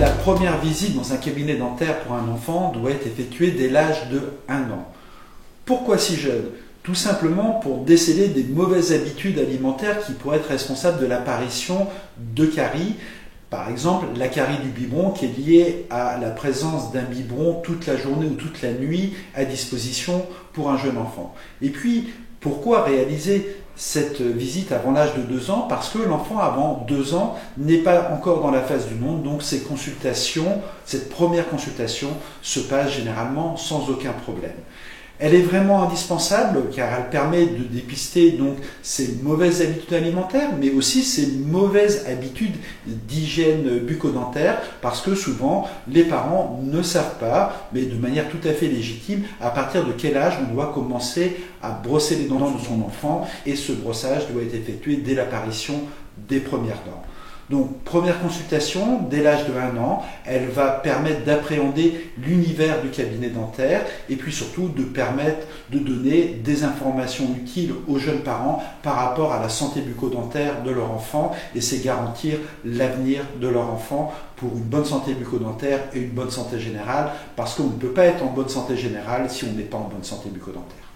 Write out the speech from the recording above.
La première visite dans un cabinet dentaire pour un enfant doit être effectuée dès l'âge de 1 an. Pourquoi si jeune? Tout simplement pour déceler des mauvaises habitudes alimentaires qui pourraient être responsables de l'apparition de caries. Par exemple, la carie du biberon qui est liée à la présence d'un biberon toute la journée ou toute la nuit à disposition pour un jeune enfant. Et puis, pourquoi réaliser cette visite avant l'âge de 2 ans? Parce que l'enfant avant 2 ans n'est pas encore dans la phase du monde, donc ces consultations, cette première consultation se passe généralement sans aucun problème. Elle est vraiment indispensable car elle permet de dépister donc ces mauvaises habitudes alimentaires, mais aussi ces mauvaises habitudes d'hygiène bucco-dentaire, parce que souvent les parents ne savent pas, mais de manière tout à fait légitime, à partir de quel âge on doit commencer à brosser les dents de son enfant, et ce brossage doit être effectué dès l'apparition des premières dents. Donc, première consultation, dès l'âge de 1 an, elle va permettre d'appréhender l'univers du cabinet dentaire et puis surtout de permettre de donner des informations utiles aux jeunes parents par rapport à la santé bucco-dentaire de leur enfant, et c'est garantir l'avenir de leur enfant pour une bonne santé bucco-dentaire et une bonne santé générale, parce qu'on ne peut pas être en bonne santé générale si on n'est pas en bonne santé bucco-dentaire.